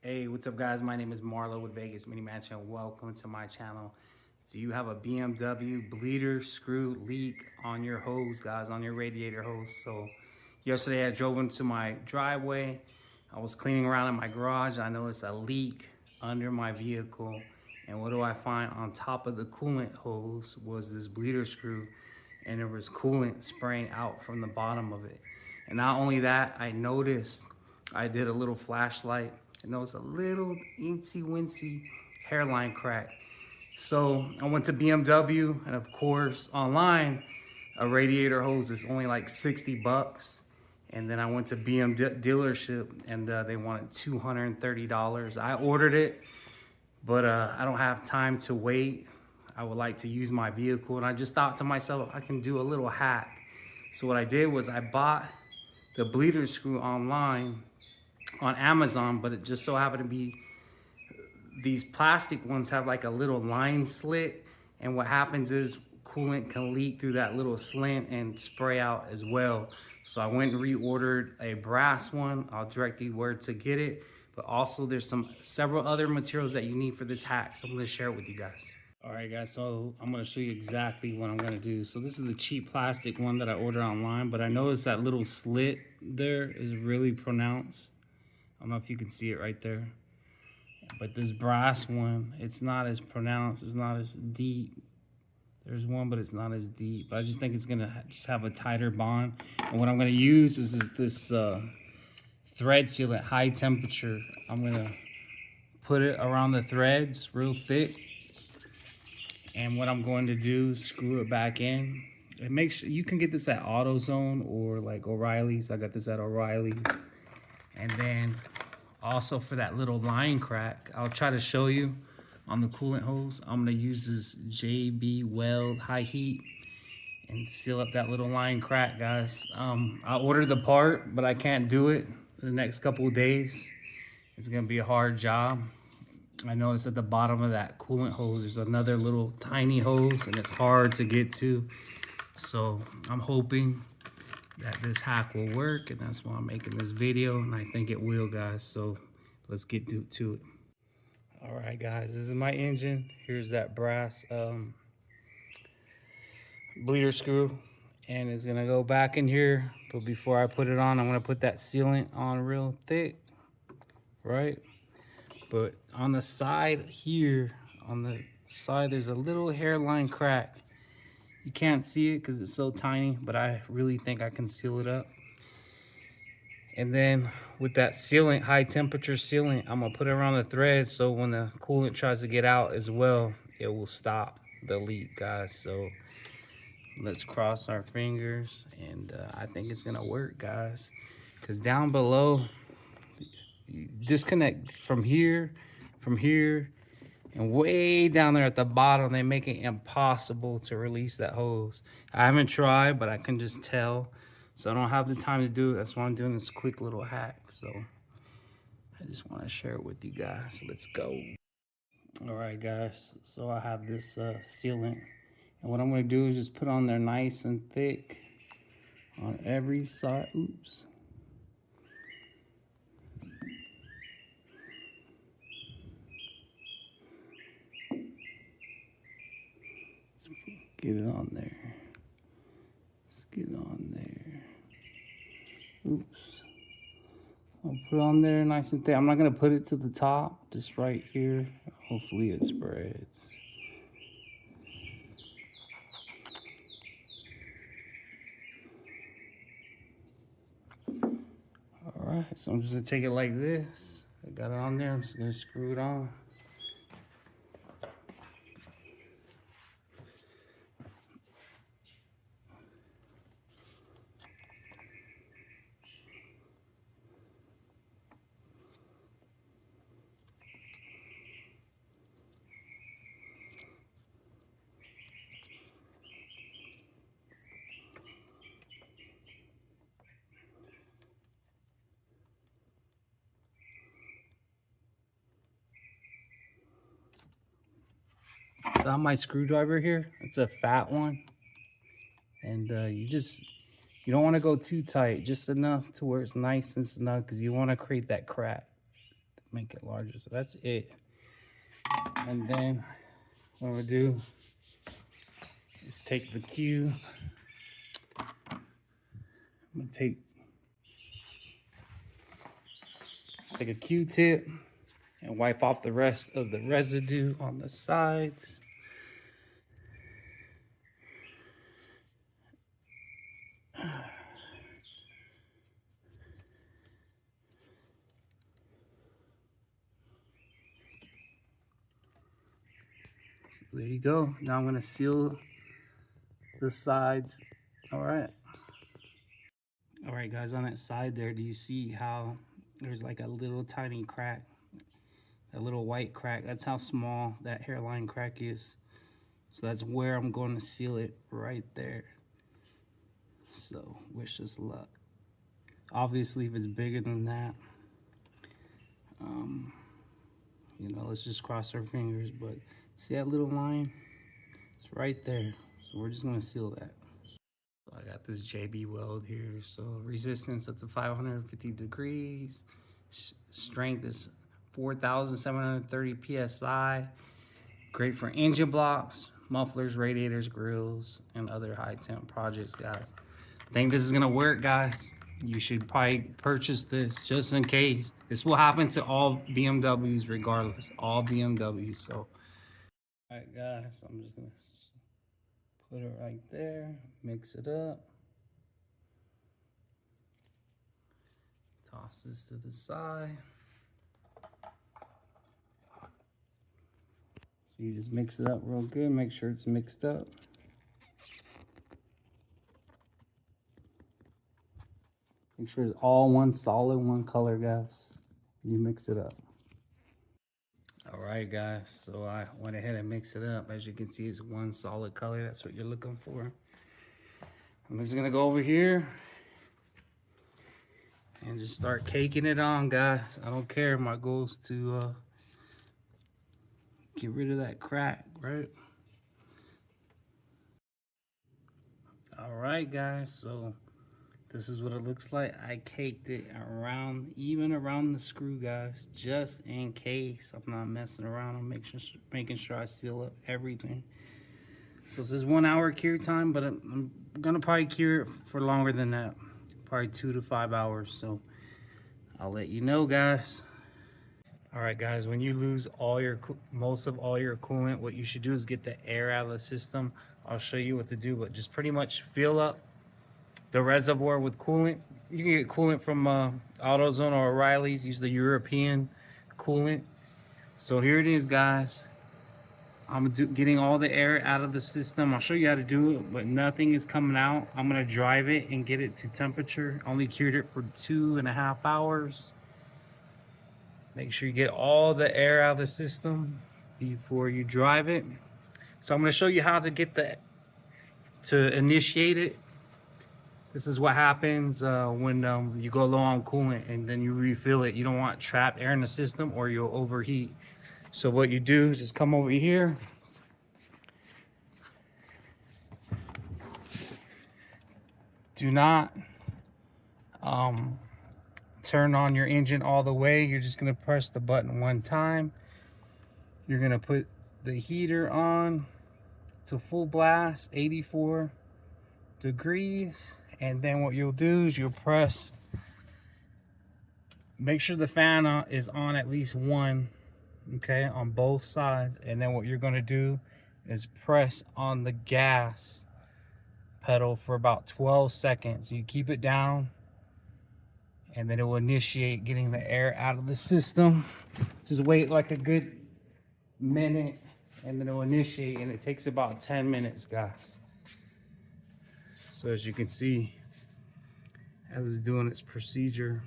Hey, what's up guys? My name is Marlo with Vegas Mini Mansion. Welcome to my channel. So you have a BMW bleeder screw leak on your hose, guys, on your radiator hose. So yesterday I drove into my driveway. I was cleaning around in my garage. I noticed a leak under my vehicle. And what do I find? On top of the coolant hose was this bleeder screw, and there was coolant spraying out from the bottom of it. And not only that, I noticed I did a little flashlight and there was a little eensy wincy hairline crack. So I went to BMW, and of course online a radiator hose is only like 60 bucks. And then I went to BMW dealership, and they wanted $230. I ordered it, but I don't have time to wait. I would like to use my vehicle, and I just thought to myself, I can do a little hack. So what I did was I bought the bleeder screw online on Amazon, but it just so happened to be these plastic ones have like a little line slit, and what happens is coolant can leak through that little slit and spray out as well. So I went and reordered a brass one. I'll direct you where to get it, but also there's several other materials that you need for this hack, so I'm going to share it with you guys. All right guys, so I'm going to show you exactly what I'm going to do. So this is the cheap plastic one that I ordered online, but I noticed that little slit there is really pronounced. I don't know if you can see it right there, but this brass one, it's not as pronounced, it's not as deep. There's one, but it's not as deep. But I just think it's gonna just have a tighter bond. And what I'm gonna use is this thread sealant, high temperature. I'm gonna put it around the threads real thick. And what I'm going to do is screw it back in. And make sure, you can get this at AutoZone or like O'Reilly's. I got this at O'Reilly's. And then also for that little line crack, I'll try to show you on the coolant hose. I'm gonna use this JB Weld high heat and seal up that little line crack, guys. I ordered the part, but I can't do it in the next couple of days. It's gonna be a hard job. I noticed at the bottom of that coolant hose, there's another little tiny hose, and it's hard to get to. So I'm hoping that this hack will work, and that's why I'm making this video, and I think it will, guys. So let's get to it. All right guys, this is my engine. Here's that brass bleeder screw, and it's gonna go back in here. But before I put it on, I'm gonna put that sealant on real thick, right? But on the side here, there's a little hairline crack. You can't see it because it's so tiny, but I really think I can seal it up. And then with that sealant, high temperature sealant, I'm gonna put it around the thread so when the coolant tries to get out as well, it will stop the leak, guys. So let's cross our fingers, and I think it's gonna work, guys. Because down below, you disconnect from here, and way down there at the bottom, they make it impossible to release that hose. I haven't tried, but I can just tell. So I don't have the time to do it. That's why I'm doing this quick little hack. So I just want to share it with you guys. Let's go. All right, guys. So I have this sealant. And what I'm going to do is just put on there nice and thick on every side. Oops. Get it on there. Let's get it on there. Oops. I'll put it on there nice and thick. I'm not gonna put it to the top, just right here. Hopefully it spreads. All right, so I'm just gonna take it like this. I got it on there, I'm just gonna screw it on. So I have my screwdriver here. It's a fat one, and you don't want to go too tight, just enough to where it's nice and snug, because you want to create that crack. make it larger. So that's it. And then what I'm gonna do is take the Q. I'm gonna take a Q-tip and wipe off the rest of the residue on the sides. So there you go. Now I'm gonna seal the sides. All right guys, on that side there, do you see how there's like a little tiny crack, a little white crack? That's how small that hairline crack is. So that's where I'm going to seal it, right there. So wish us luck. Obviously if it's bigger than that, you know, let's just cross our fingers. But see that little line? It's right there. So we're just gonna seal that. So I got this JB weld here. So resistance up to 550 degrees. Strength is 4,730 PSI. Great for engine blocks, mufflers, radiators, grills, and other high temp projects, guys. I think this is gonna work, guys. You should probably purchase this just in case. This will happen to all BMWs regardless, all BMWs. So, all right, guys, I'm just gonna put it right there, mix it up. Toss this to the side. So you just mix it up real good, make sure it's mixed up. Make sure it's all one solid, one color, guys. You mix it up. All right, guys, so I went ahead and mixed it up. As you can see, it's one solid color. That's what you're looking for. I'm just gonna go over here and just start caking it on, guys. I don't care. My goal is to get rid of that crack, right? All right, guys, so this is what it looks like. I caked it around, even around the screw, guys, just in case I'm not messing around. I'm making sure I seal up everything. So this is 1 hour cure time, but I'm gonna probably cure it for longer than that, probably 2 to 5 hours. So I'll let you know, guys. All right, guys, when you lose most of all your coolant, what you should do is get the air out of the system. I'll show you what to do, but just pretty much fill up the reservoir with coolant. You can get coolant from AutoZone or O'Reilly's. Use the European coolant. So here it is, guys. I'm getting all the air out of the system. I'll show you how to do it, but nothing is coming out. I'm gonna drive it and get it to temperature. Only cured it for 2.5 hours. Make sure you get all the air out of the system before you drive it. So I'm gonna show you how to get to initiate it. This is what happens when you go low on coolant and then you refill it. You don't want trapped air in the system or you'll overheat. So what you do is just come over here. Do not turn on your engine all the way. You're just gonna press the button one time. You're gonna put the heater on to full blast, 84 degrees. And then what you'll do is you'll press, make sure the fan is on at least one, okay, on both sides. And then what you're gonna do is press on the gas pedal for about 12 seconds. You keep it down and then it will initiate getting the air out of the system. Just wait like a good minute and then it will initiate, and it takes about 10 minutes, guys. So as you can see, as it's doing its procedure.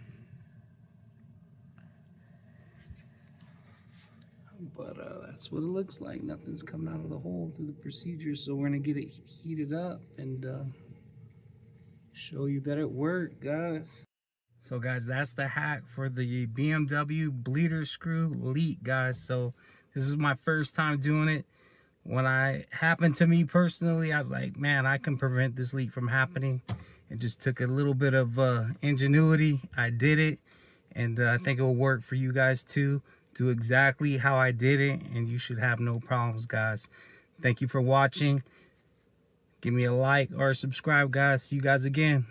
But that's what it looks like. Nothing's coming out of the hole through the procedure. So we're gonna get it heated up and show you that it worked, guys. So guys, that's the hack for the BMW bleeder screw leak, guys. So this is my first time doing it. When it happened to me personally, I was like, man, I can prevent this leak from happening. It just took a little bit of ingenuity. I did it, and I think it will work for you guys too. Do exactly how I did it, and you should have no problems, guys. Thank you for watching. Give me a like or subscribe, guys. See you guys again.